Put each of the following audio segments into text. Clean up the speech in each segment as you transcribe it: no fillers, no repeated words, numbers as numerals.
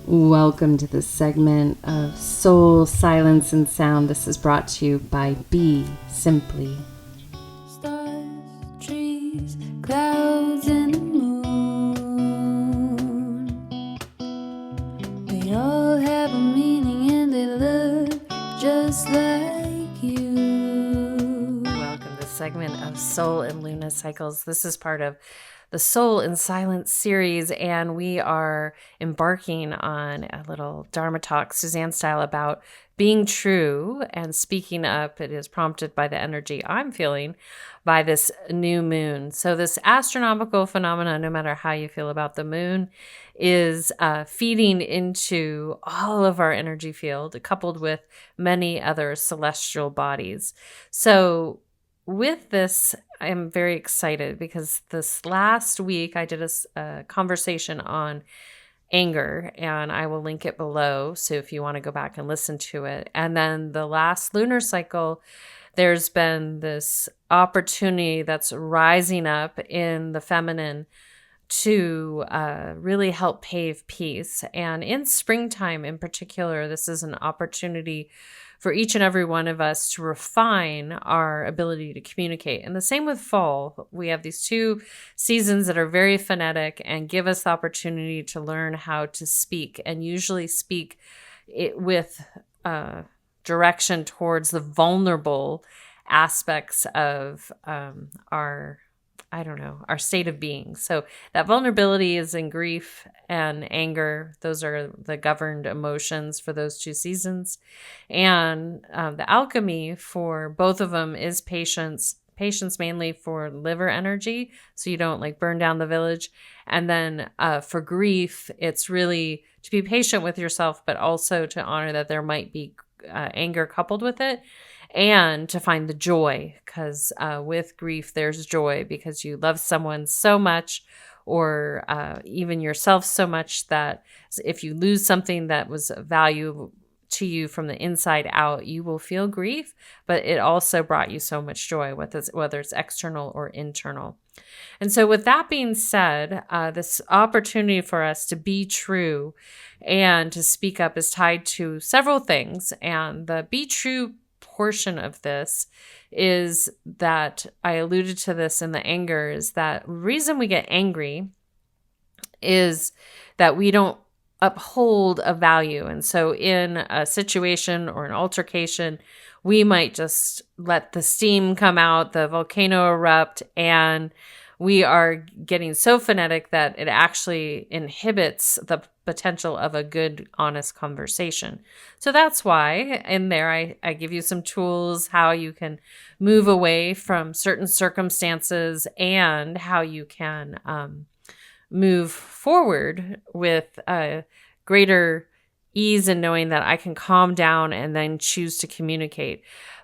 Welcome to this segment of Soul, Silence, and Sound. This is brought to you by BeSimply. Stars, trees, clouds, and the moon. They all have a meaning and they look just like you. Welcome to this segment of Soul and Luna Cycles. This is part of the Soul and Silence series, and we are embarking on a little Dharma talk, Suzanne style, about being true and speaking up. It is prompted by the energy I'm feeling by this new moon. So this astronomical phenomenon, no matter how you feel about the moon, is feeding into all of our energy field, coupled with many other celestial bodies. So with this, I'm very excited because this last week I did a conversation on anger, and I will link it below. So if you want to go back and listen to it. And then the last lunar cycle, there's been this opportunity that's rising up in the feminine to really help pave peace. And in springtime in particular, this is an opportunity for each and every one of us to refine our ability to communicate. And the same with fall. We have these two seasons that are very phonetic and give us the opportunity to learn how to speak, and usually speak it with direction towards the vulnerable aspects of our state of being. So that vulnerability is in grief and anger. Those are the governed emotions for those two seasons. And the alchemy for both of them is patience. Patience mainly for liver energy, so you don't like burn down the village. And then for grief, it's really to be patient with yourself, but also to honor that there might be anger coupled with it. And to find the joy, because with grief, there's joy because you love someone so much, or even yourself so much, that if you lose something that was valuable to you from the inside out, you will feel grief, but it also brought you so much joy, whether it's external or internal. And so with that being said, this opportunity for us to be true and to speak up is tied to several things. And the be true portion of this is that I alluded to this in the anger, is that reason we get angry is that we don't uphold a value. And so in a situation or an altercation, we might just let the steam come out, the volcano erupt, and we are getting so phonetic that it actually inhibits the potential of a good, honest conversation. So that's why in there I give you some tools how you can move away from certain circumstances and how you can move forward with greater ease in knowing that I can calm down and then choose to communicate.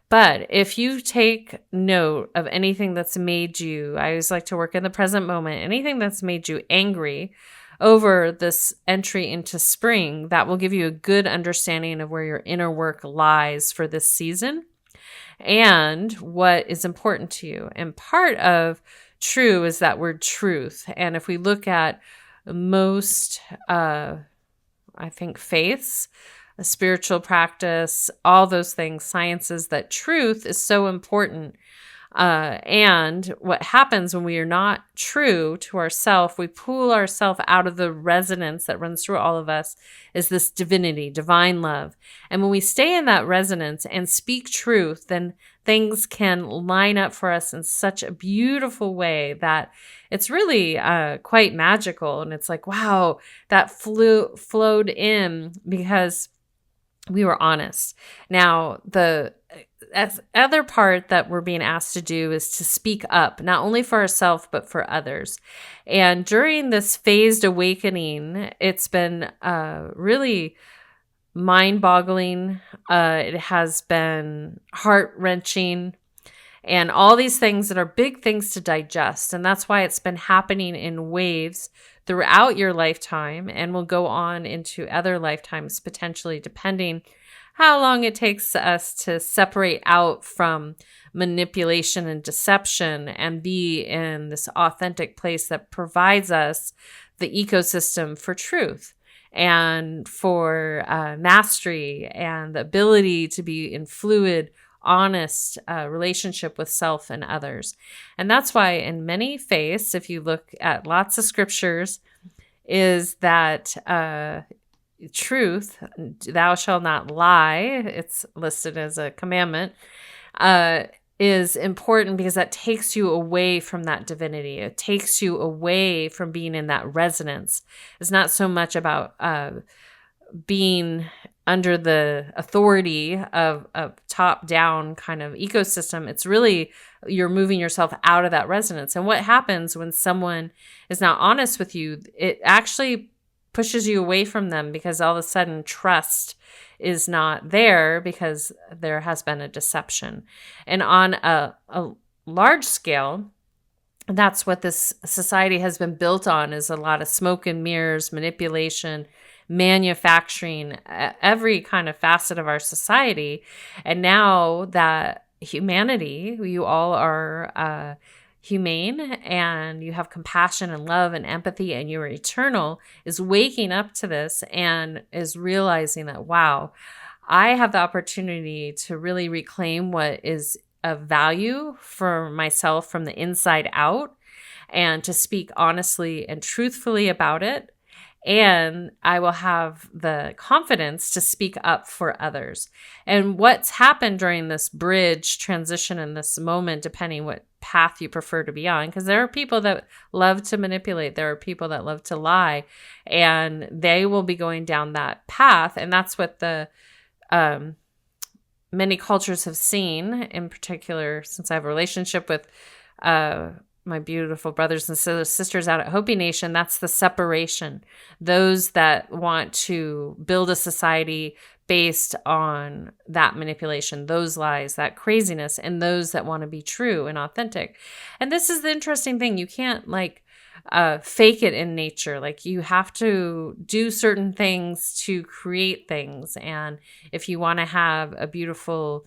But if you take note of anything that's made you, I always like to work in the present moment, anything that's made you angry over this entry into spring, that will give you a good understanding of where your inner work lies for this season and what is important to you. And part of true is that word truth. And if we look at most, faiths, a spiritual practice, all those things, sciences, that truth is so important. And what happens when we are not true to ourselves, we pull ourselves out of the resonance that runs through all of us, is this divinity, divine love. And when we stay in that resonance and speak truth, then things can line up for us in such a beautiful way that it's really quite magical. And it's like, wow, that flowed in because we were honest. Now, the other part that we're being asked to do is to speak up, not only for ourselves, but for others. And during this phased awakening, it's been really mind-boggling. It has been heart-wrenching, and all these things that are big things to digest. And that's why it's been happening in waves throughout your lifetime and will go on into other lifetimes, potentially, depending how long it takes us to separate out from manipulation and deception and be in this authentic place that provides us the ecosystem for truth. and for mastery and the ability to be in fluid, honest relationship with self and others. And that's why in many faiths, if you look at lots of scriptures, is that truth, thou shalt not lie, it's listed as a commandment, is important because that takes you away from that divinity. It takes you away from being in that resonance. It's not so much about being under the authority of a top-down kind of ecosystem. It's really you're moving yourself out of that resonance. And what happens when someone is not honest with you, it actually pushes you away from them because all of a sudden trust is not there because there has been a deception. And on a large scale, that's what this society has been built on, is a lot of smoke and mirrors, manipulation, manufacturing, every kind of facet of our society. And now that humanity, you all are humane and you have compassion and love and empathy and you are eternal, is waking up to this and is realizing that, wow, I have the opportunity to really reclaim what is of value for myself from the inside out and to speak honestly and truthfully about it. And I will have the confidence to speak up for others. And what's happened during this bridge transition in this moment, depending what path you prefer to be on, because there are people that love to manipulate, there are people that love to lie, and they will be going down that path. And that's what the many cultures have seen, in particular, since I have a relationship with my beautiful brothers and sisters out at Hopi Nation. That's the separation. Those that want to build a society based on that manipulation, those lies, that craziness, and those that want to be true and authentic. And this is the interesting thing. You can't fake it in nature. Like, you have to do certain things to create things. And if you want to have a beautiful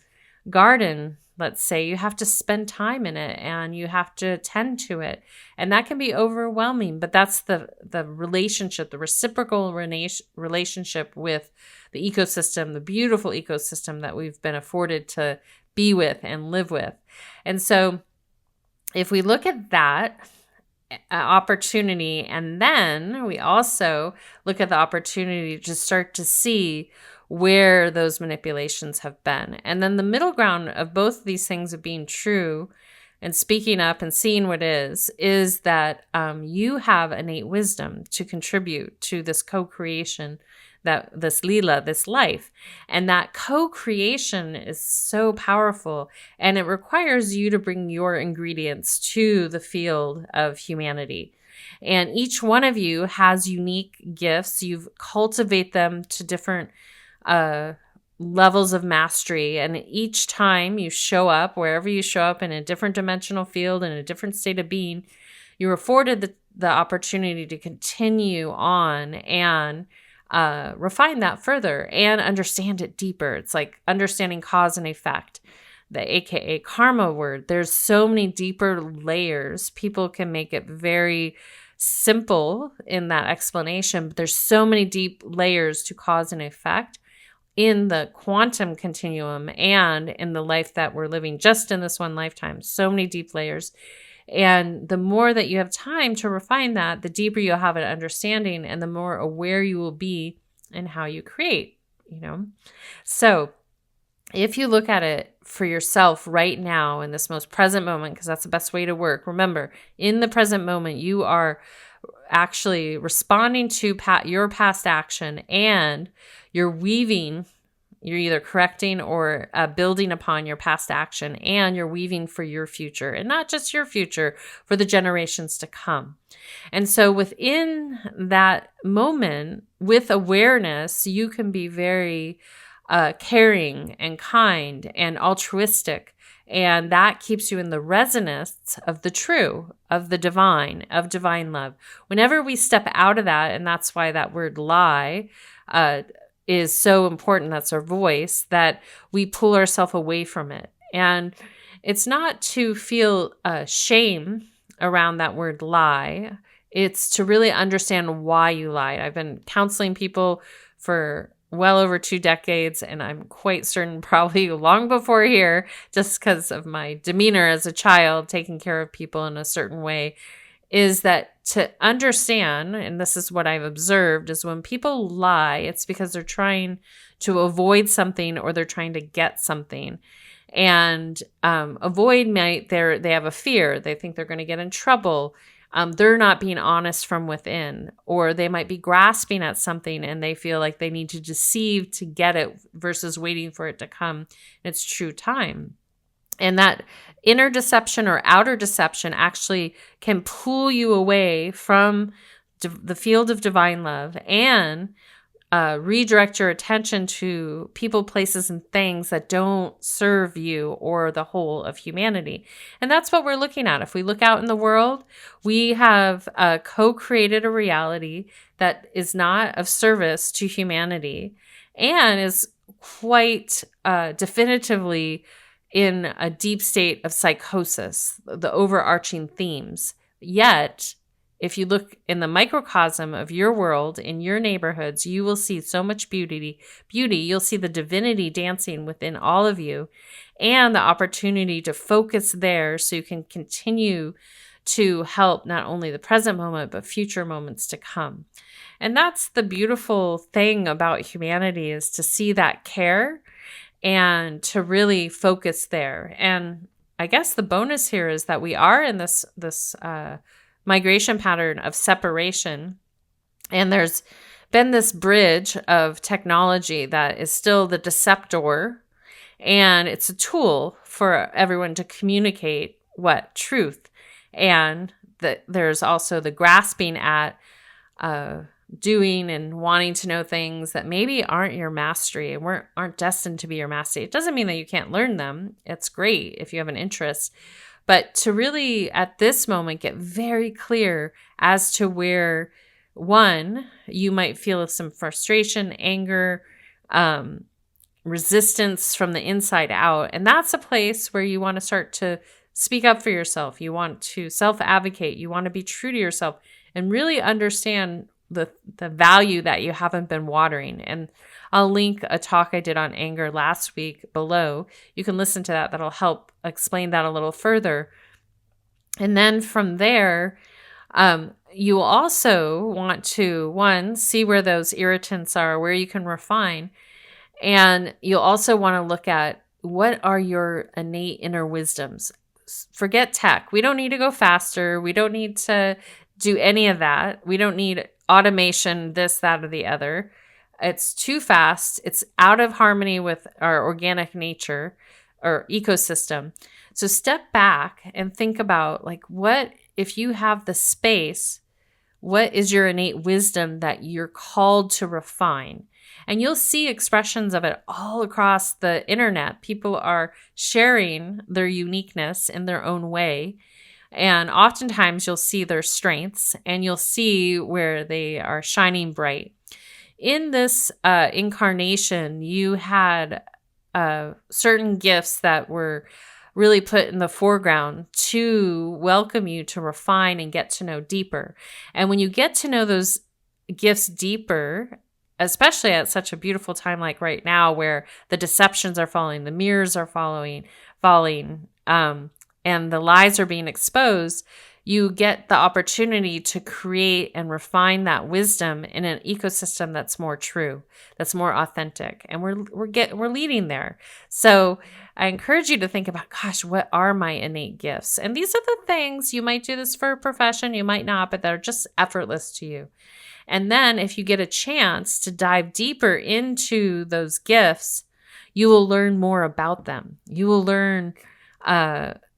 garden, let's say, you have to spend time in it and you have to tend to it. And that can be overwhelming, but that's the relationship, the reciprocal relationship with the ecosystem, the beautiful ecosystem that we've been afforded to be with and live with. And so if we look at that opportunity, and then we also look at the opportunity to start to see where those manipulations have been. And then the middle ground of both of these things of being true and speaking up and seeing what is that you have innate wisdom to contribute to this co-creation, that this lila, this life. And that co-creation is so powerful, and it requires you to bring your ingredients to the field of humanity. And each one of you has unique gifts. You've cultivate them to different levels of mastery. And each time you show up, wherever you show up in a different dimensional field, in a different state of being, you're afforded the opportunity to continue on and refine that further and understand it deeper. It's like understanding cause and effect, the AKA karma word. There's so many deeper layers. People can make it very simple in that explanation, but there's so many deep layers to cause and effect in the quantum continuum and in the life that we're living just in this one lifetime. So many deep layers. And the more that you have time to refine that, the deeper you'll have an understanding and the more aware you will be in how you create, So if you look at it for yourself right now in this most present moment, because that's the best way to work. Remember, in the present moment, you are actually responding to your past action, and you're either correcting or building upon your past action, and you're weaving for your future, and not just your future, for the generations to come. And so within that moment, with awareness, you can be very caring and kind and altruistic. And that keeps you in the resonance of the true, of the divine, of divine love. Whenever we step out of that, and that's why that word lie is so important, that's our voice, that we pull ourselves away from it. And it's not to feel shame around that word lie. It's to really understand why you lied. I've been counseling people for well over 2 decades, and I'm quite certain probably long before here, just because of my demeanor as a child, taking care of people in a certain way, is that to understand, and this is what I've observed, is when people lie, it's because they're trying to avoid something or they're trying to get something. And avoid they have a fear. They think they're going to get in trouble. They're not being honest from within, or they might be grasping at something and they feel like they need to deceive to get it versus waiting for it to come in its true time. And that inner deception or outer deception actually can pull you away from the field of divine love and redirect your attention to people, places, and things that don't serve you or the whole of humanity. And that's what we're looking at. If we look out in the world, we have co-created a reality that is not of service to humanity and is quite definitively in a deep state of psychosis, the overarching themes. Yet, if you look in the microcosm of your world, in your neighborhoods, you will see so much beauty. You'll see the divinity dancing within all of you and the opportunity to focus there so you can continue to help not only the present moment, but future moments to come. And that's the beautiful thing about humanity, is to see that care and to really focus there. And I guess the bonus here is that we are in this migration pattern of separation. And there's been this bridge of technology that is still the deceptor. And it's a tool for everyone to communicate truth. And there's also the grasping at doing and wanting to know things that maybe aren't your mastery and aren't destined to be your mastery. It doesn't mean that you can't learn them. It's great if you have an interest. But to really, at this moment, get very clear as to where, one, you might feel some frustration, anger, resistance from the inside out. And that's a place where you want to start to speak up for yourself. You want to self-advocate. You want to be true to yourself and really understand the value that you haven't been watering. And I'll link a talk I did on anger last week below. You can listen to that. That'll help explain that a little further. And then from there, you also want to, one, see where those irritants are, where you can refine. And you'll also want to look at what are your innate inner wisdoms. Forget tech. We don't need to go faster. We don't need to do any of that. We don't need automation, this, that, or the other. It's too fast. It's out of harmony with our organic nature or ecosystem. So step back and think about, like, what if you have the space, what is your innate wisdom that you're called to refine? And you'll see expressions of it all across the internet. People are sharing their uniqueness in their own way. And oftentimes you'll see their strengths and you'll see where they are shining bright. In this incarnation, you had certain gifts that were really put in the foreground to welcome you to refine and get to know deeper. And when you get to know those gifts deeper, especially at such a beautiful time like right now where the deceptions are falling, the mirrors are falling, and the lies are being exposed, you get the opportunity to create and refine that wisdom in an ecosystem that's more true, that's more authentic. And we're leading there. So I encourage you to think about, gosh, what are my innate gifts? And these are the things, you might do this for a profession, you might not, but they're just effortless to you. And then if you get a chance to dive deeper into those gifts, you will learn more about them. You will learn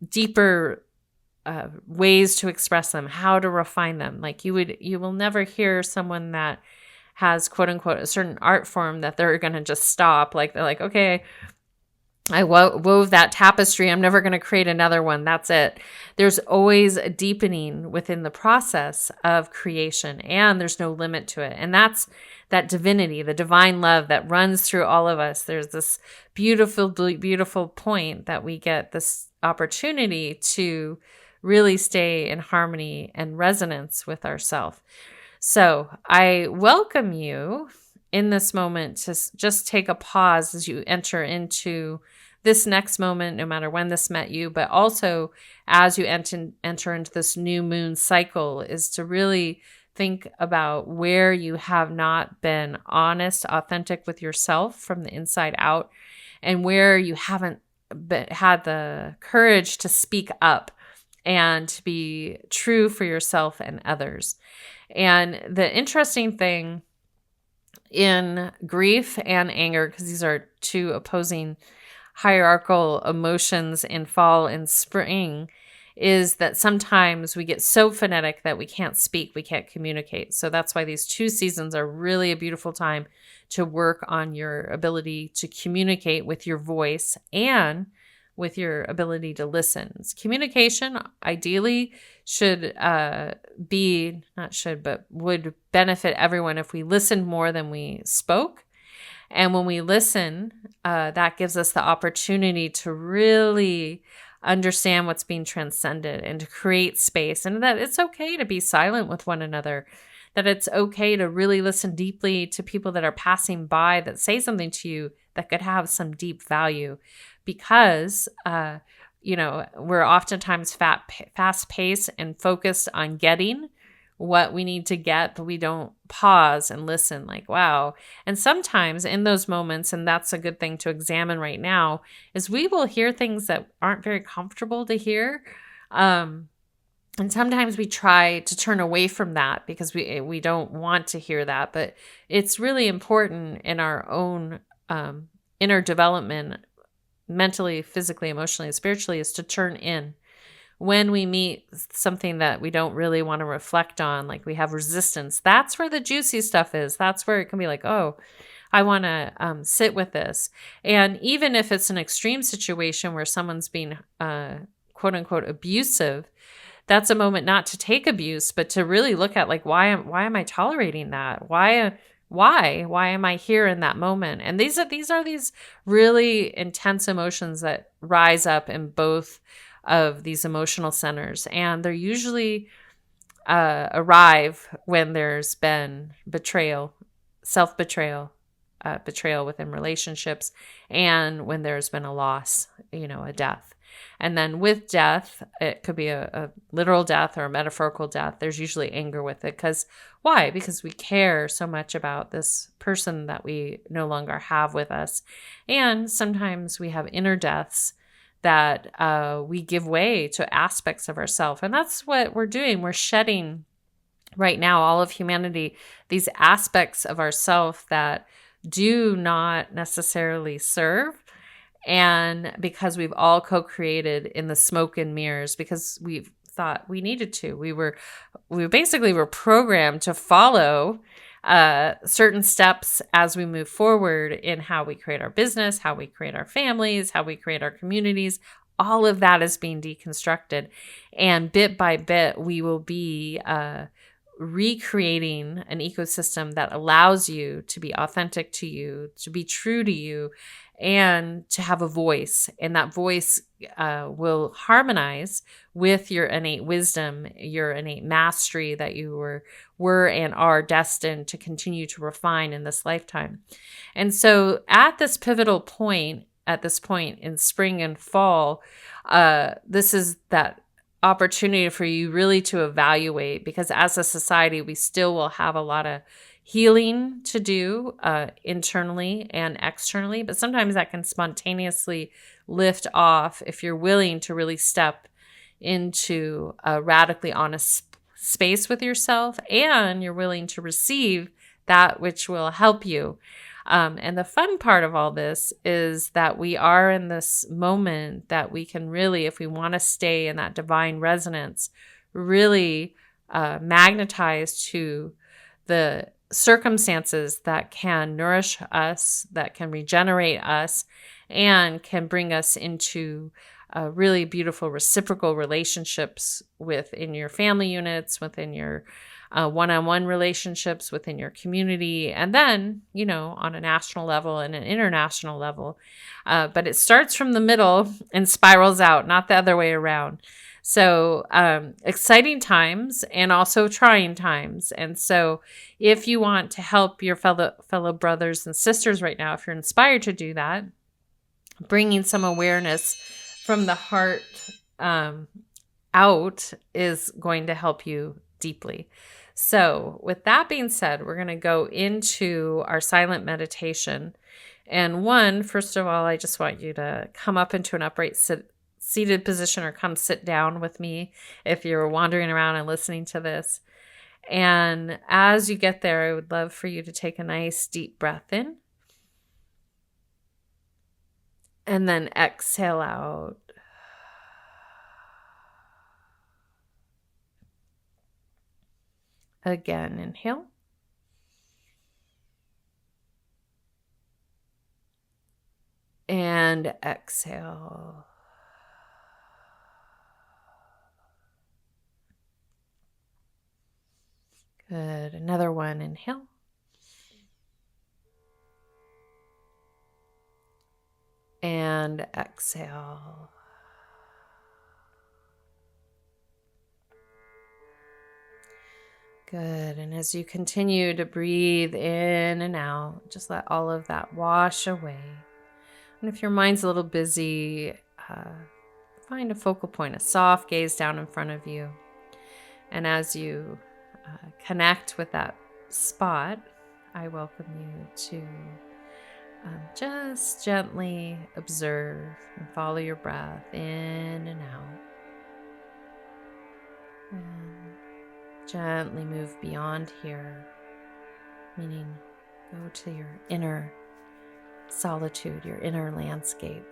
deeper ways to express them, how to refine them. Like you will never hear someone that has quote unquote a certain art form that they're going to just stop. Like they're like, okay, I wove that tapestry. I'm never going to create another one. That's it. There's always a deepening within the process of creation, and there's no limit to it. And that's that divinity, the divine love that runs through all of us. There's this beautiful, beautiful point that we get this opportunity to really stay in harmony and resonance with ourself. So I welcome you in this moment to just take a pause as you enter into this next moment, no matter when this met you, but also as you enter into this new moon cycle, is to really think about where you have not been honest, authentic with yourself from the inside out, and where you haven't had the courage to speak up and to be true for yourself and others. And the interesting thing in grief and anger, because these are two opposing hierarchical emotions in fall and spring, is that sometimes we get so phonetic that we can't speak, we can't communicate. So that's why these two seasons are really a beautiful time to work on your ability to communicate with your voice and with your ability to listen. Communication ideally should be, not should, but would benefit everyone if we listened more than we spoke. And when we listen, that gives us the opportunity to really understand what's being transcended and to create space, and that it's okay to be silent with one another, that it's okay to really listen deeply to people that are passing by that say something to you that could have some deep value, because we're oftentimes fast paced and focused on getting what we need to get, but we don't pause and listen like, wow. And sometimes in those moments, and that's a good thing to examine right now, is we will hear things that aren't very comfortable to hear. And sometimes we try to turn away from that because we don't want to hear that. But it's really important in our own inner development, mentally, physically, emotionally, and spiritually, is to turn in. When we meet something that we don't really want to reflect on, like we have resistance, that's where the juicy stuff is. That's where it can be like, oh, I want to sit with this. And even if it's an extreme situation where someone's being quote unquote abusive, that's a moment not to take abuse, but to really look at like, why am I tolerating that? Why am I here in that moment? And these are these really intense emotions that rise up in both of these emotional centers, and they're usually arrive when there's been betrayal, self-betrayal, betrayal within relationships, and when there's been a loss, a death. And then with death, it could be a literal death or a metaphorical death. There's usually anger with it. Why? Because we care so much about this person that we no longer have with us. And sometimes we have inner deaths that we give way to aspects of ourselves. And that's what we're doing. We're shedding right now, all of humanity, these aspects of ourselves that do not necessarily serve. And because we've all co-created in the smoke and mirrors, because we've thought we needed to. We basically were programmed to follow certain steps as we move forward in how we create our business, how we create our families, how we create our communities. All of that is being deconstructed. And bit by bit, we will be recreating an ecosystem that allows you to be authentic to you, to be true to you, and to have a voice. And that voice will harmonize with your innate wisdom, your innate mastery that you were and are destined to continue to refine in this lifetime. And so at this pivotal point, in spring and fall, this is that opportunity for you really to evaluate, because as a society, we still will have a lot of healing to do internally and externally, but sometimes that can spontaneously lift off if you're willing to really step into a radically honest space with yourself, and you're willing to receive that which will help you. And the fun part of all this is that we are in this moment that we can really, if we want to stay in that divine resonance, really magnetize to the circumstances that can nourish us, that can regenerate us, and can bring us into really beautiful reciprocal relationships within your family units, within your one-on-one relationships, within your community, and then, on a national level and an international level. But it starts from the middle and spirals out, not the other way around. So exciting times and also trying times. And so if you want to help your fellow brothers and sisters right now, if you're inspired to do that, bringing some awareness from the heart out is going to help you deeply. So with that being said, we're going to go into our silent meditation. And first of all, I just want you to come up into an upright seated position, or come sit down with me if you're wandering around and listening to this. And as you get there, I would love for you to take a nice deep breath in and then exhale out. Again, inhale. And exhale. Good. Another one. Inhale. And exhale. Good. And as you continue to breathe in and out, just let all of that wash away. And if your mind's a little busy, find a focal point, a soft gaze down in front of you. And as you connect with that spot, I welcome you to just gently observe and follow your breath in and out. And gently move beyond here, meaning go to your inner solitude, your inner landscape.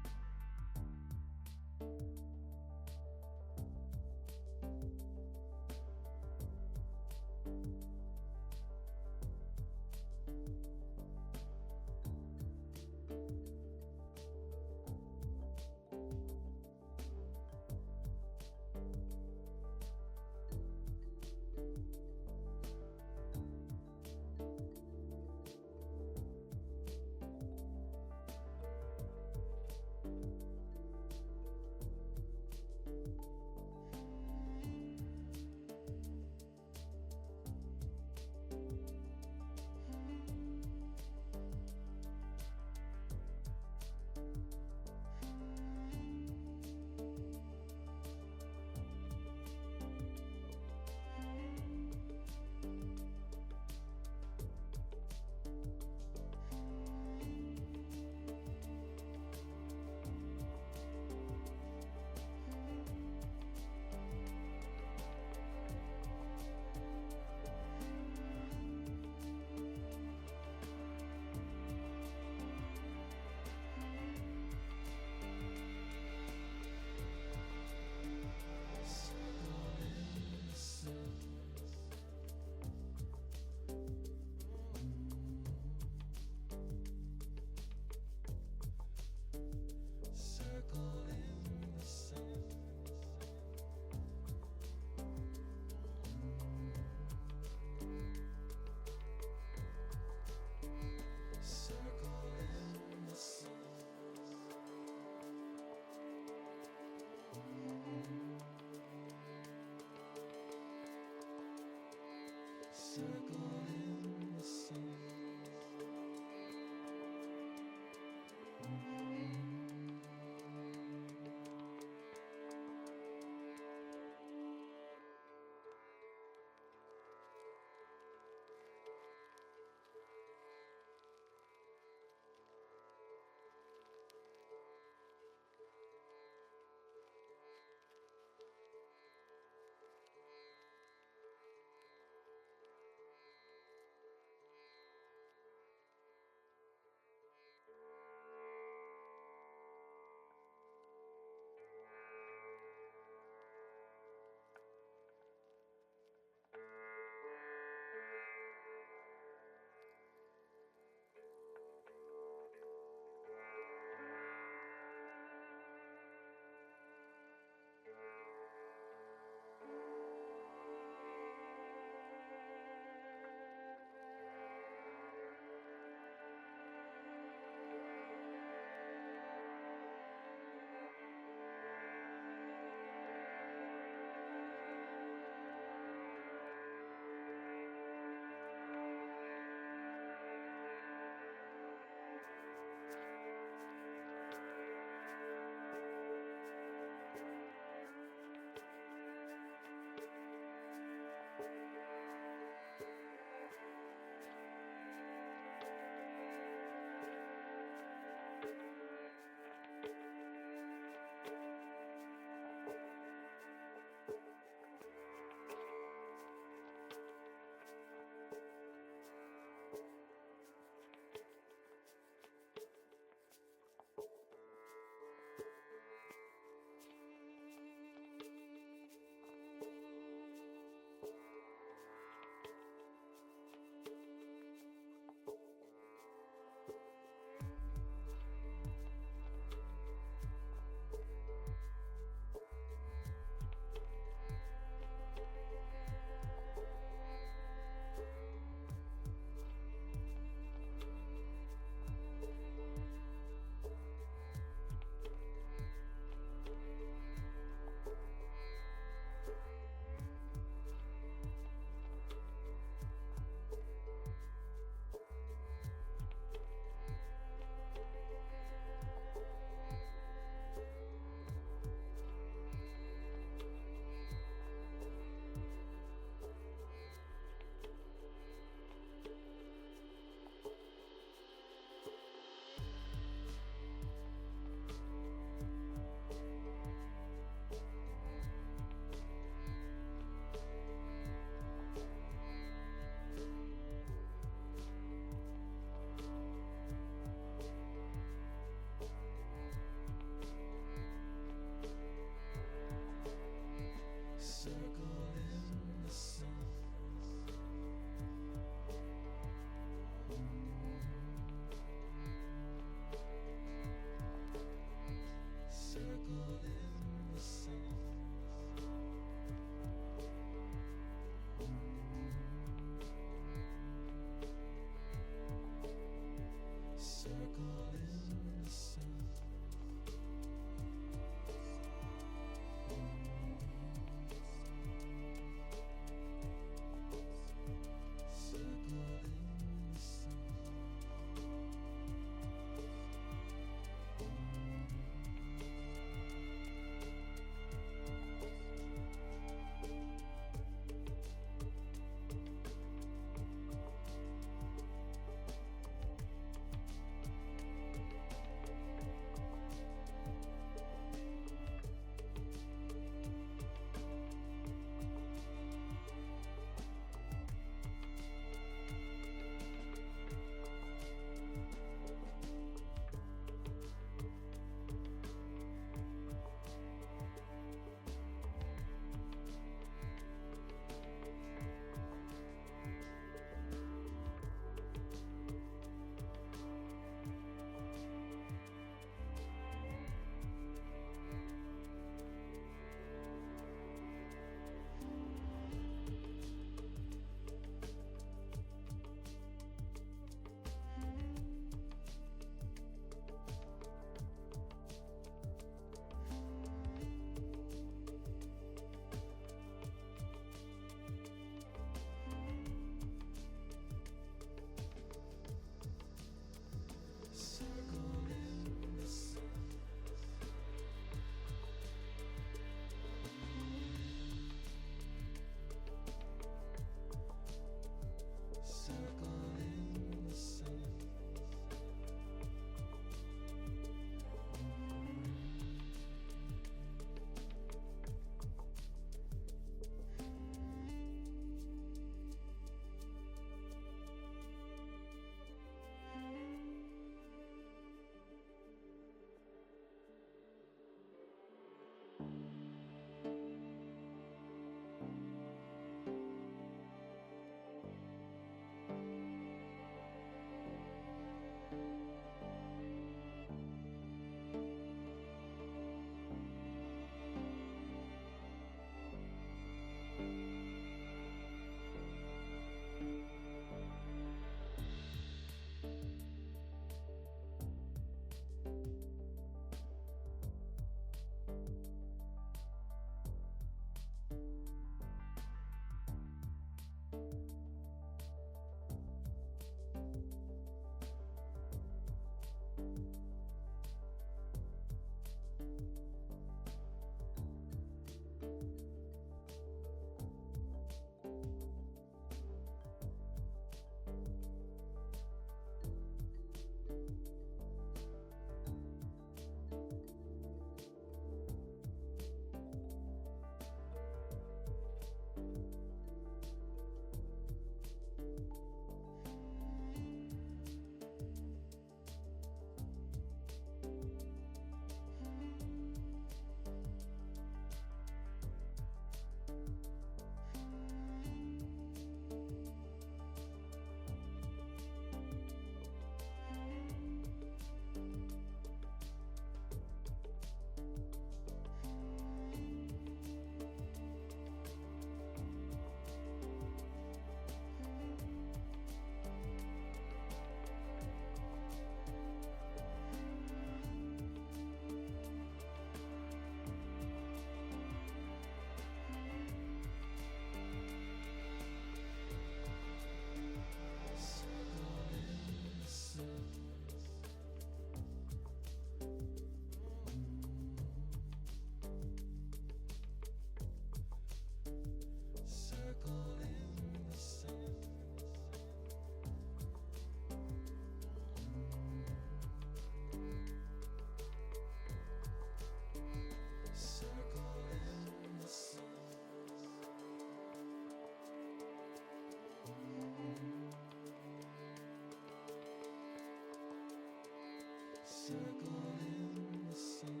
circle in the sun.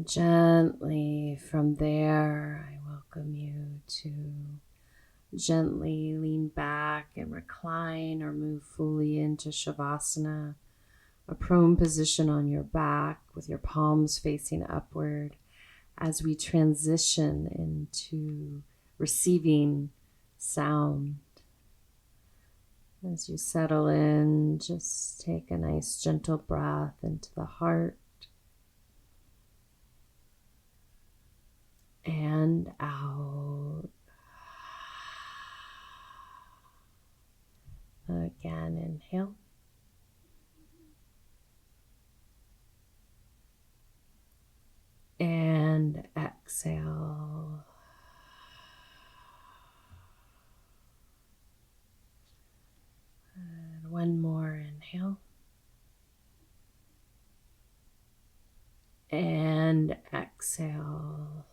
And gently from there, I welcome you to gently lean back and recline or move fully into Shavasana, a prone position on your back with your palms facing upward as we transition into receiving sound. As you settle in, just take a nice gentle breath into the heart and out. Again, inhale. And exhale. And one more inhale. And exhale.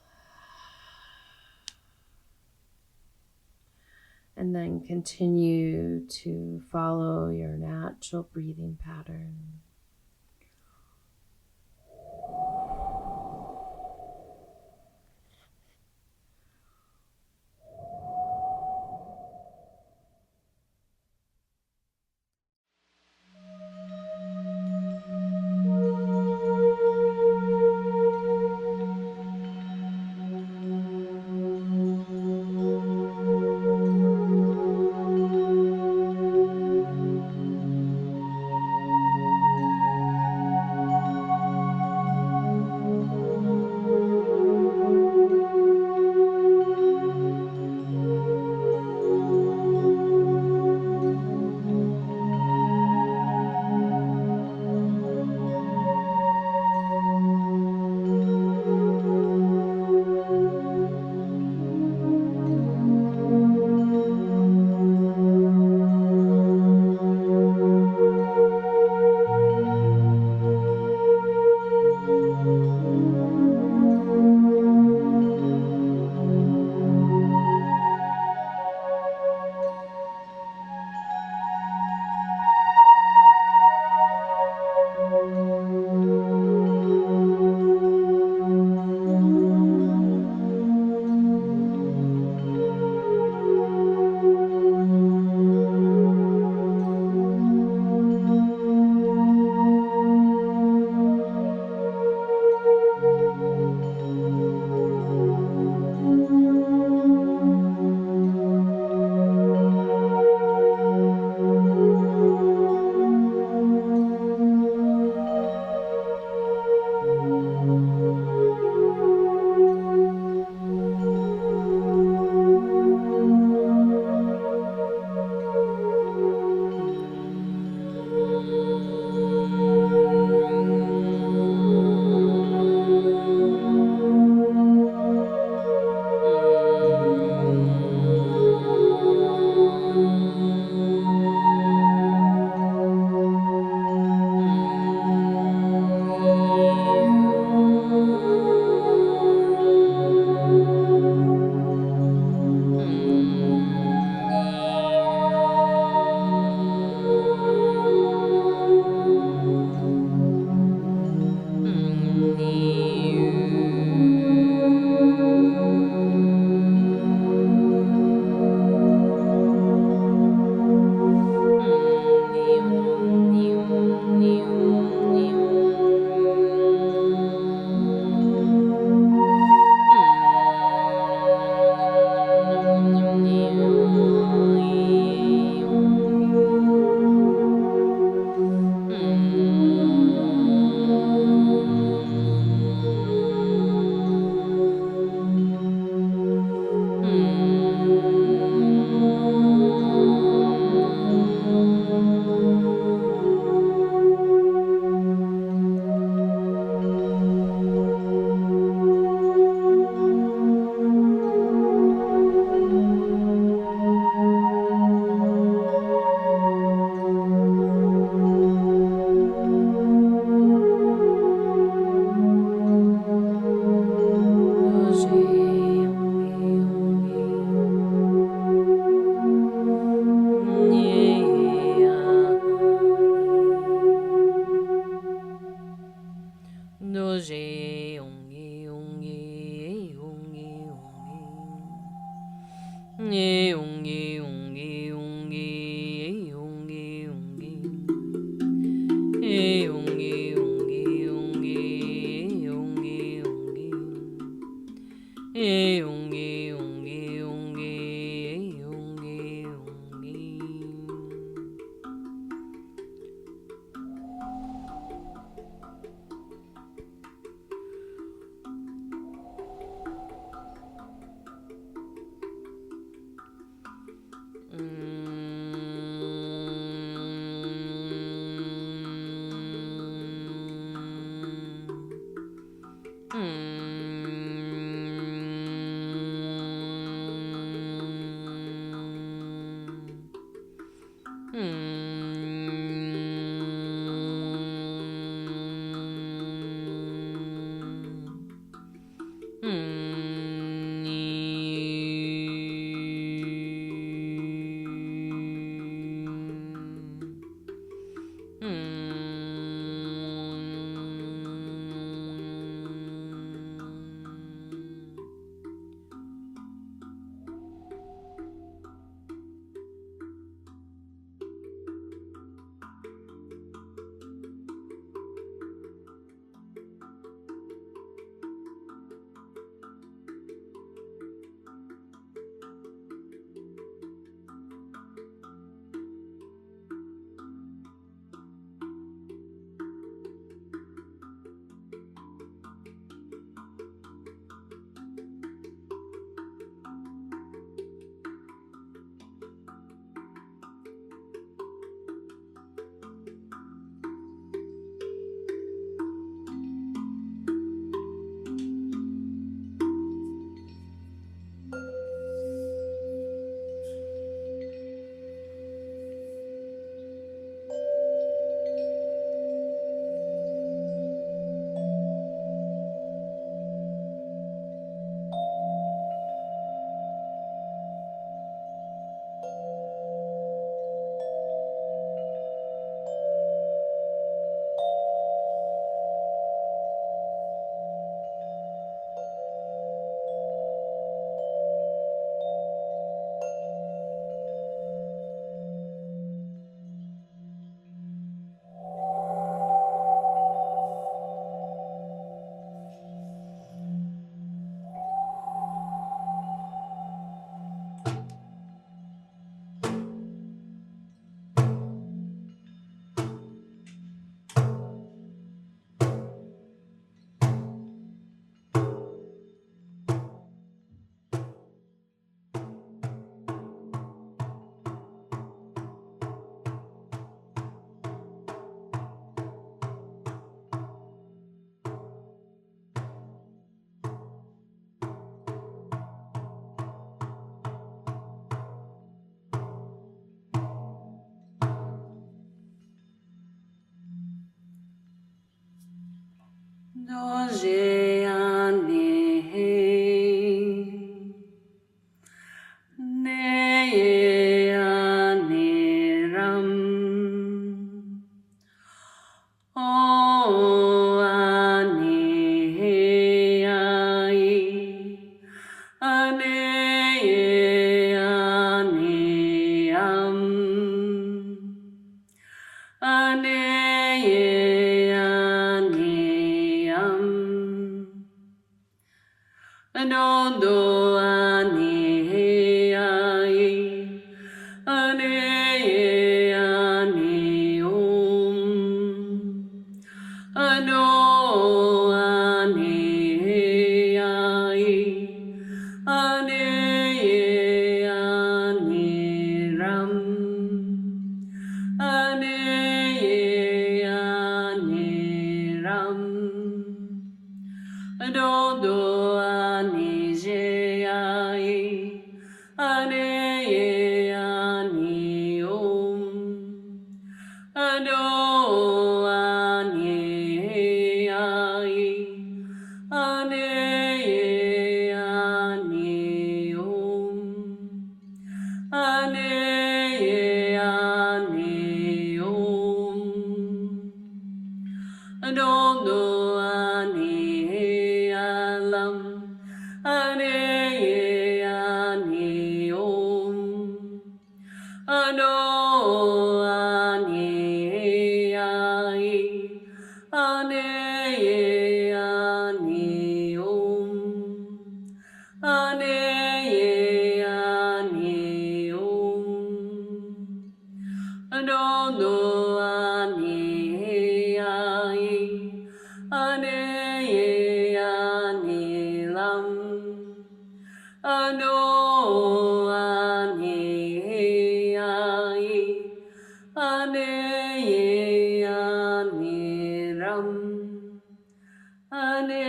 And then continue to follow your natural breathing pattern. Ano ane ai Ane ani om. Ane ani om. Adono ani ai. Ane ani lam. Ano ani ai. Ane ani ram. Ane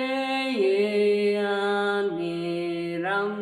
ani ram.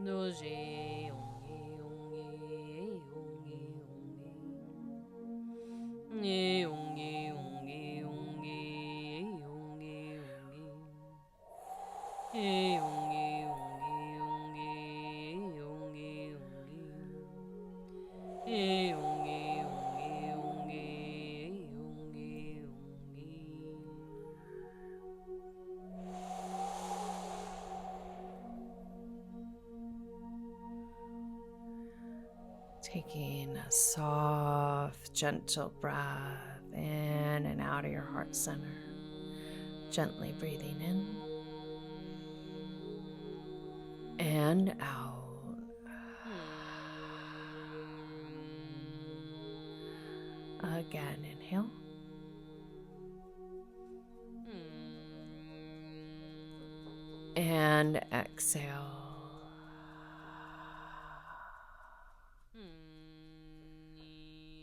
Doji ongi ongi ongi ongi ongi ongi ongi ongi ongi ongi ongi taking a soft, gentle breath in and out of your heart center. Gently breathing in and out. Again, inhale. And exhale.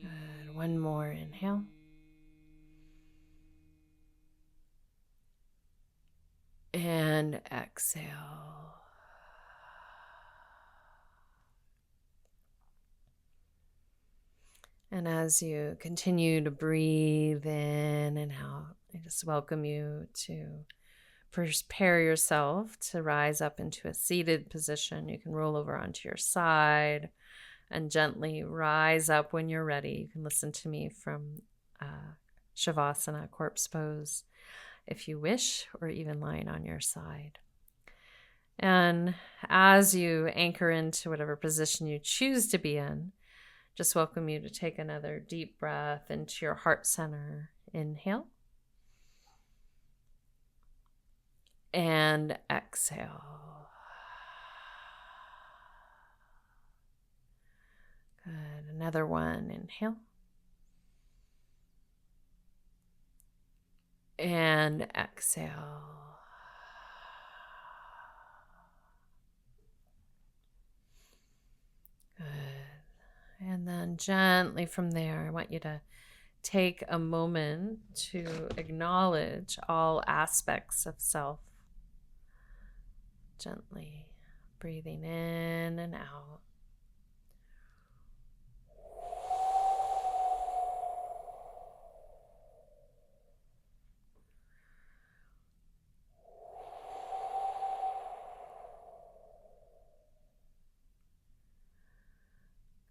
Good. One more inhale. And exhale. And as you continue to breathe in and out, I just welcome you to prepare yourself to rise up into a seated position. You can roll over onto your side and gently rise up when you're ready. You can listen to me from Shavasana, corpse pose, if you wish, or even lying on your side. And as you anchor into whatever position you choose to be in, just welcome you to take another deep breath into your heart center. Inhale. And exhale. Good. Another one. Inhale. And exhale. Good. And then gently from there, I want you to take a moment to acknowledge all aspects of self. Gently breathing in and out.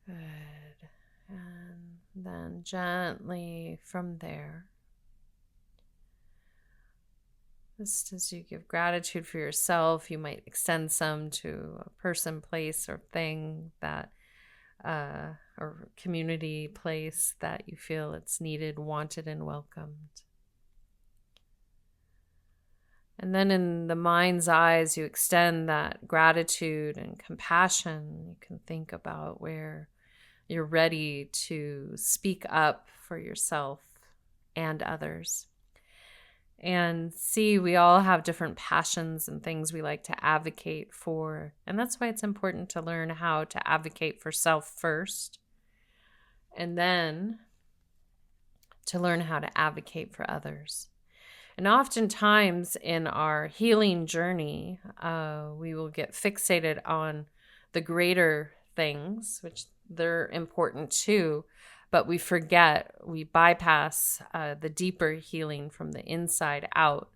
Good. And then gently from there, just as you give gratitude for yourself, you might extend some to a person, place, or thing that, or community, place that you feel it's needed, wanted, and welcomed. And then in the mind's eyes, you extend that gratitude and compassion. You can think about where you're ready to speak up for yourself and others. And see, we all have different passions and things we like to advocate for. And that's why it's important to learn how to advocate for self first, and then to learn how to advocate for others. And oftentimes in our healing journey, we will get fixated on the greater things, which they're important too, but we forget, we bypass the deeper healing from the inside out.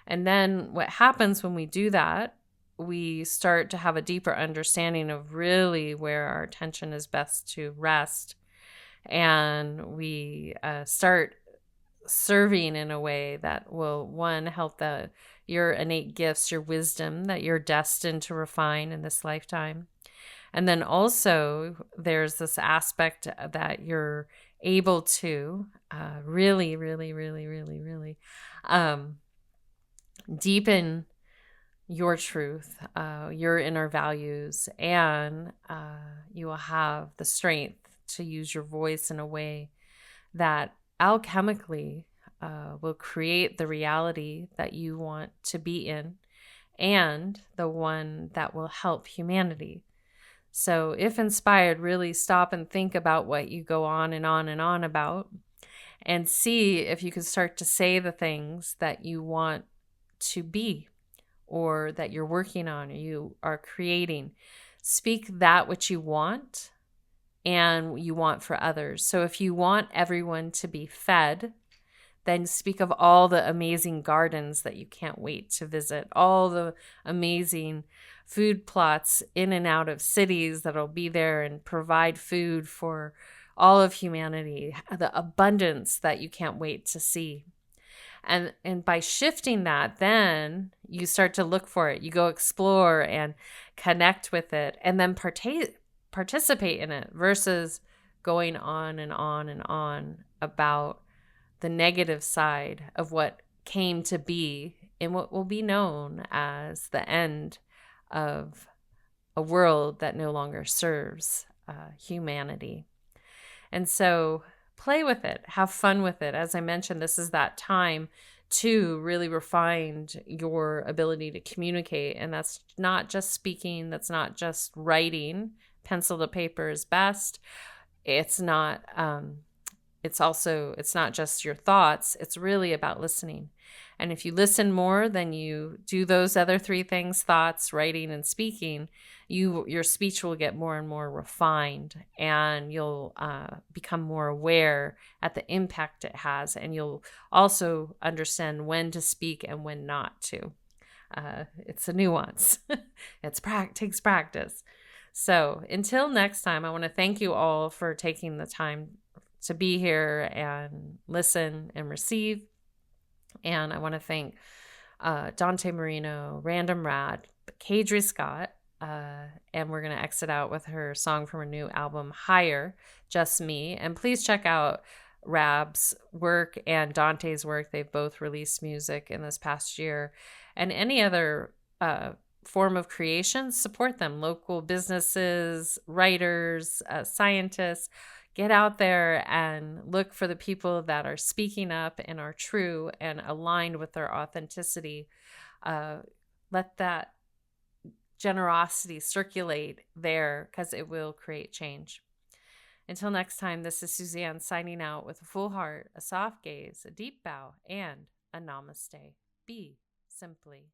And then what happens when we do that, we start to have a deeper understanding of really where our attention is best to rest. And we start serving in a way that will, one, help your innate gifts, your wisdom that you're destined to refine in this lifetime. And then also there's this aspect that you're able to really deepen your truth, your inner values, and you will have the strength to use your voice in a way that alchemically will create the reality that you want to be in, and the one that will help humanity. So if inspired, really stop and think about what you go on and on and on about, and see if you can start to say the things that you want to be, or that you're working on or you are creating. Speak that which you want and you want for others. So if you want everyone to be fed, then speak of all the amazing gardens that you can't wait to visit, all the amazing food plots in and out of cities that'll be there and provide food for all of humanity, the abundance that you can't wait to see. And by shifting that, then you start to look for it. You go explore and connect with it and then participate in it versus going on and on and on about the negative side of what came to be in what will be known as the end of a world that no longer serves humanity. And so play with it, have fun with it. As I mentioned, this is that time to really refine your ability to communicate. And that's not just speaking, that's not just writing. Pencil to paper is best. It's not it's not just your thoughts, it's really about listening. And if you listen more than you do those other three things, thoughts, writing, and speaking, your speech will get more and more refined, and you'll become more aware at the impact it has, and you'll also understand when to speak and when not to. It's a nuance. Takes practice. So until next time, I want to thank you all for taking the time to be here and listen and receive. And I want to thank Dante Marino, Random Rad, Kadri Scott, and we're going to exit out with her song from her new album, Higher, Just Me. And please check out Rab's work and Dante's work. They've both released music in this past year. And any other form of creation, support them. Local businesses, writers, scientists. Get out there and look for the people that are speaking up and are true and aligned with their authenticity. Let that generosity circulate there because it will create change. Until next time, this is Suzanne signing out with a full heart, a soft gaze, a deep bow, and a namaste. Be simply.